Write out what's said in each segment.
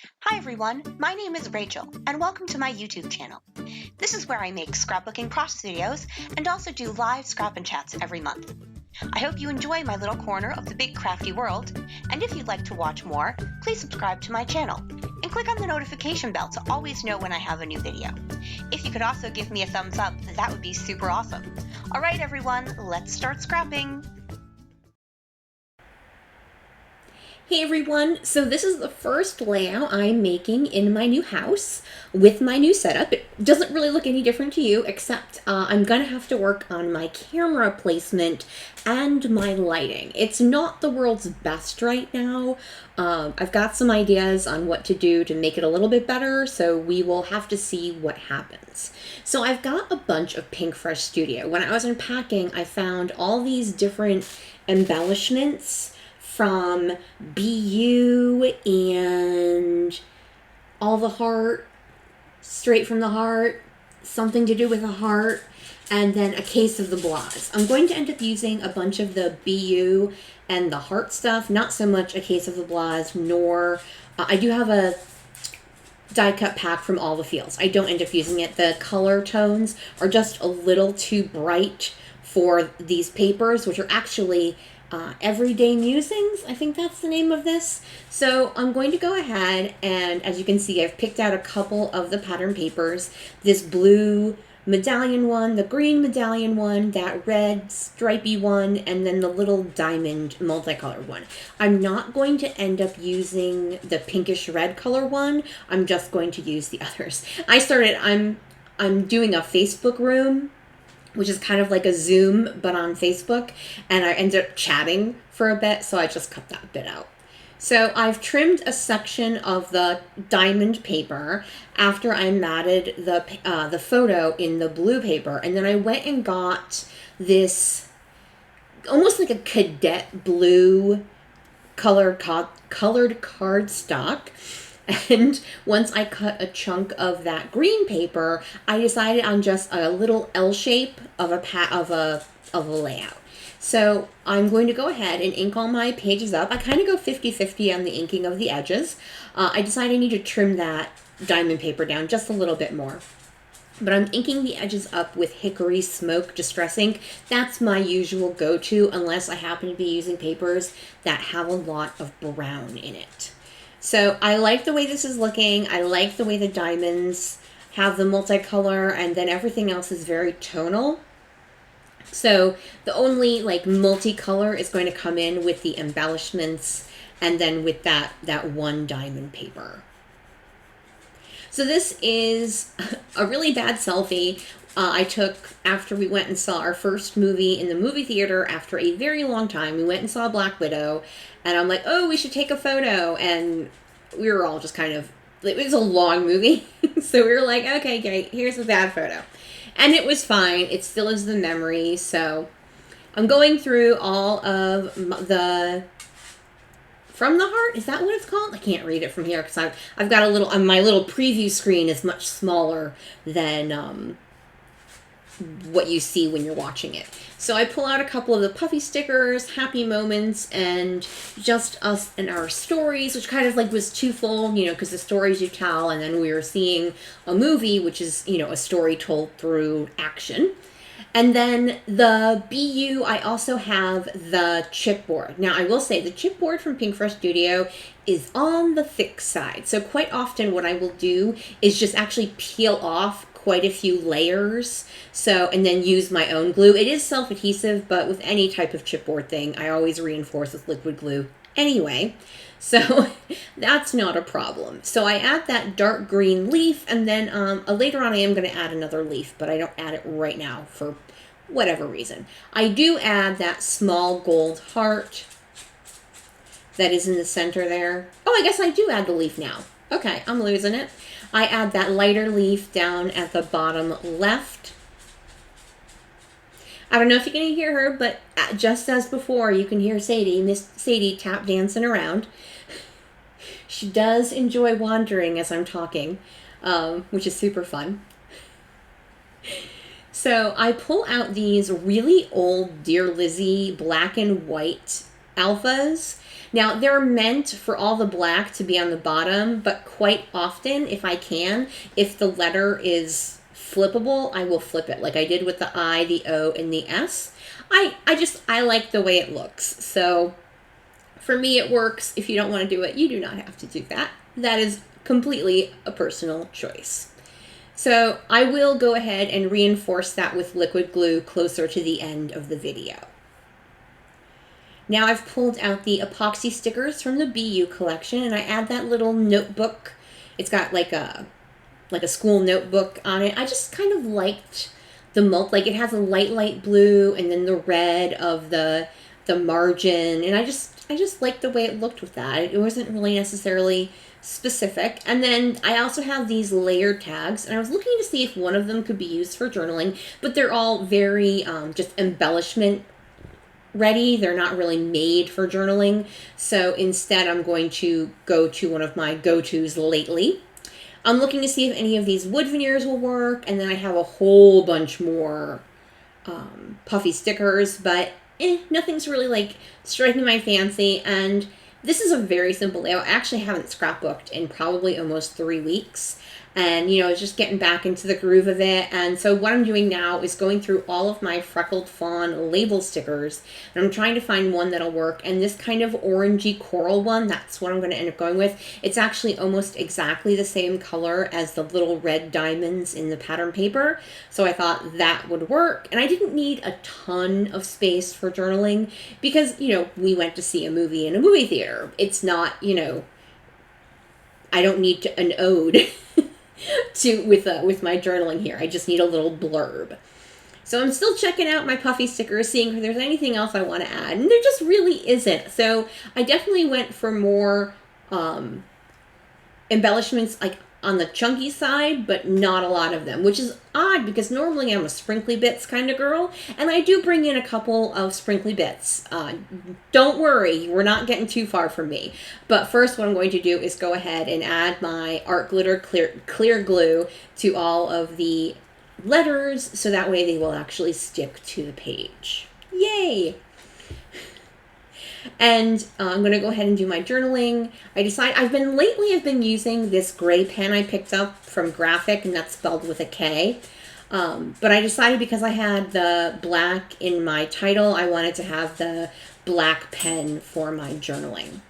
Hi everyone, my name is Rachel, and welcome to my YouTube channel. This is where I make scrapbooking process videos and also do live scrap and chats every month. I hope you enjoy my little corner of the big crafty world, and if you'd like to watch more, please subscribe to my channel and click on the notification bell to always know when I have a new video. If you could also give me a thumbs up, that would be super awesome. Alright everyone, let's start scrapping! Hey everyone, so this is the first layout I'm making in my new house with my new setup. It doesn't really look any different to you, except I'm gonna have to work on my camera placement and my lighting. It's not the world's best right now. I've got some ideas on what to do to make it a little bit better, so we will have to see what happens. So I've got a bunch of Pinkfresh Studio. When I was unpacking, I found all these different embellishments from BU and All the Heart, Straight from the Heart, Something to Do with a Heart, and then a case of the Blahs. I'm going to end up using a bunch of the BU and the Heart stuff, not so much a case of the Blahs, nor I do have a die cut pack from All the Feels. I don't end up using it. The color tones are just a little too bright for these papers, which are actually Everyday Musings, I think that's the name of this. So I'm going to go ahead and, as you can see, I've picked out a couple of the pattern papers. This blue medallion one, the green medallion one, that red stripy one, and then the little diamond multicolored one. I'm not going to end up using the pinkish red color one. I'm just going to use the others. I'm doing a Facebook room, which is kind of like a Zoom, but on Facebook, and I ended up chatting for a bit, so I just cut that bit out. So I've trimmed a section of the diamond paper after I matted the photo in the blue paper, and then I went and got this almost like a cadet blue colored cardstock. And once I cut a chunk of that green paper, I decided on just a little L shape of a layout. So I'm going to go ahead and ink all my pages up. I kind of go 50-50 on the inking of the edges. I decided I need to trim that diamond paper down just a little bit more. But I'm inking the edges up with Hickory Smoke Distress ink. That's my usual go-to, unless I happen to be using papers that have a lot of brown in it. So I like the way this is looking. I like the way the diamonds have the multicolor, and then everything else is very tonal. So the only multicolor is going to come in with the embellishments and then with that one diamond paper. So this is a really bad selfie I took after we went and saw our first movie in the movie theater after a very long time. We went and saw Black Widow, and I'm like, oh, we should take a photo. And we were all just kind of, it was a long movie. So we were like, okay, great, here's a bad photo. And it was fine. It still is the memory. So I'm going through all of the From the Heart, is that what it's called? I can't read it from here because I've got a little, my little preview screen is much smaller than what you see when you're watching it. So I pull out a couple of the puffy stickers, happy moments, and just us and our stories, which kind of was twofold, because the stories you tell, and then we were seeing a movie, which is, a story told through action. And then the BU, I also have the chipboard. Now, I will say the chipboard from Pinkfresh Studio is on the thick side. So quite often what I will do is just actually peel off quite a few layers, and then use my own glue. It is self-adhesive, but with any type of chipboard thing, I always reinforce with liquid glue anyway. So that's not a problem. So I add that dark green leaf, and then later on I am going to add another leaf, but I don't add it right now for whatever reason. I do add that small gold heart that is in the center there. Oh, I guess I do add the leaf now. Okay, I'm losing it. I add that lighter leaf down at the bottom left. I don't know if you can hear her, but just as before, you can hear Sadie, Miss Sadie, tap dancing around. She does enjoy wandering as I'm talking, which is super fun. So I pull out these really old Dear Lizzie black and white alphas. Now, they're meant for all the black to be on the bottom, but quite often, if I can, if the letter is flippable, I will flip it, like I did with the I, the O, and the S. I like the way it looks. So for me, it works. If you don't want to do it, you do not have to do that. That is completely a personal choice. So I will go ahead and reinforce that with liquid glue closer to the end of the video. Now I've pulled out the epoxy stickers from the BU collection, and I add that little notebook. It's got like a school notebook on it. I just kind of liked the like it has a light blue and then the red of the margin, and I just liked the way it looked with that. It wasn't really necessarily specific. And then I also have these layered tags, and I was looking to see if one of them could be used for journaling, but they're all very just embellishment ready. They're not really made for journaling. So instead, I'm going to go to one of my go-tos lately. I'm looking to see if any of these wood veneers will work, and then I have a whole bunch more puffy stickers, but nothing's really like striking my fancy. And this is a very simple layout. I actually haven't scrapbooked in probably almost 3 weeks. And, you know, it's just getting back into the groove of it. And so what I'm doing now is going through all of my Freckled Fawn label stickers. And I'm trying to find one that'll work. And this kind of orangey coral one, that's what I'm going to end up going with. It's actually almost exactly the same color as the little red diamonds in the pattern paper. So I thought that would work. And I didn't need a ton of space for journaling because, you know, we went to see a movie in a movie theater. It's not, you know, I don't need an ode with my journaling here. I just need a little blurb. So I'm still checking out my puffy stickers, seeing if there's anything else I want to add, and there just really isn't. So I definitely went for more embellishments like on the chunky side, but not a lot of them, which is odd because normally I'm a sprinkly bits kind of girl, and I do bring in a couple of sprinkly bits. Don't worry, we're not getting too far from me. But first, what I'm going to do is go ahead and add my art glitter clear glue to all of the letters, so that way they will actually stick to the page. Yay! And I'm going to go ahead and do my journaling. I've been using this gray pen I picked up from Graphic, and that's spelled with a K. But I decided because I had the black in my title, I wanted to have the black pen for my journaling.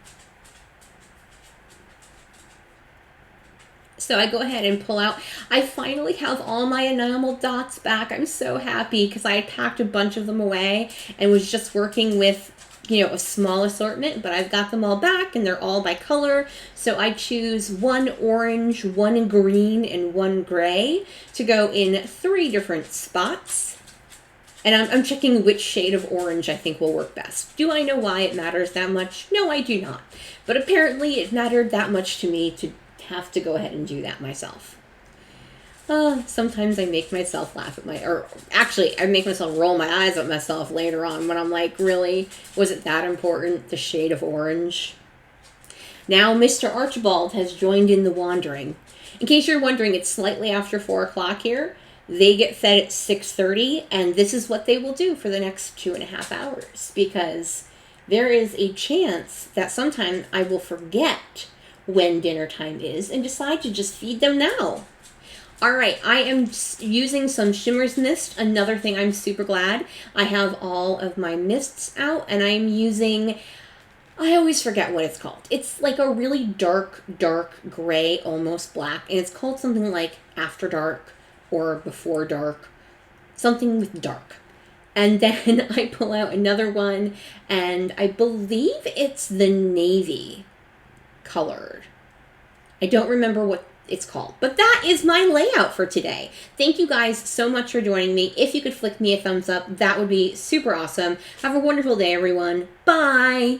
So I go ahead and pull out. I finally have all my enamel dots back. I'm so happy because I had packed a bunch of them away and was just working with, you know, a small assortment, but I've got them all back and they're all by color. So I choose one orange, one green, and one gray to go in 3 different spots. And I'm checking which shade of orange I think will work best. Do I know why it matters that much? No, I do not. But apparently it mattered that much to me to have to go ahead and do that myself. Sometimes I make myself laugh at I make myself roll my eyes at myself later on when I'm like, really? Was it that important, the shade of orange? Now Mr. Archibald has joined in the wandering. In case you're wondering, it's slightly after 4 o'clock here. They get fed at 6:30, and this is what they will do for the next 2.5 hours, because there is a chance that sometime I will forget when dinner time is and decide to just feed them now. All right, I am using some Shimmer's mist. Another thing, I'm super glad I have all of my mists out, and I'm using, I always forget what it's called. It's like a really dark gray, almost black, and it's called something like After Dark or Before Dark, something with dark. And then I pull out another one, and I believe it's the navy colored. I don't remember what it's called. But that is my layout for today. Thank you guys so much for joining me. If you could flick me a thumbs up, that would be super awesome. Have a wonderful day, everyone. Bye!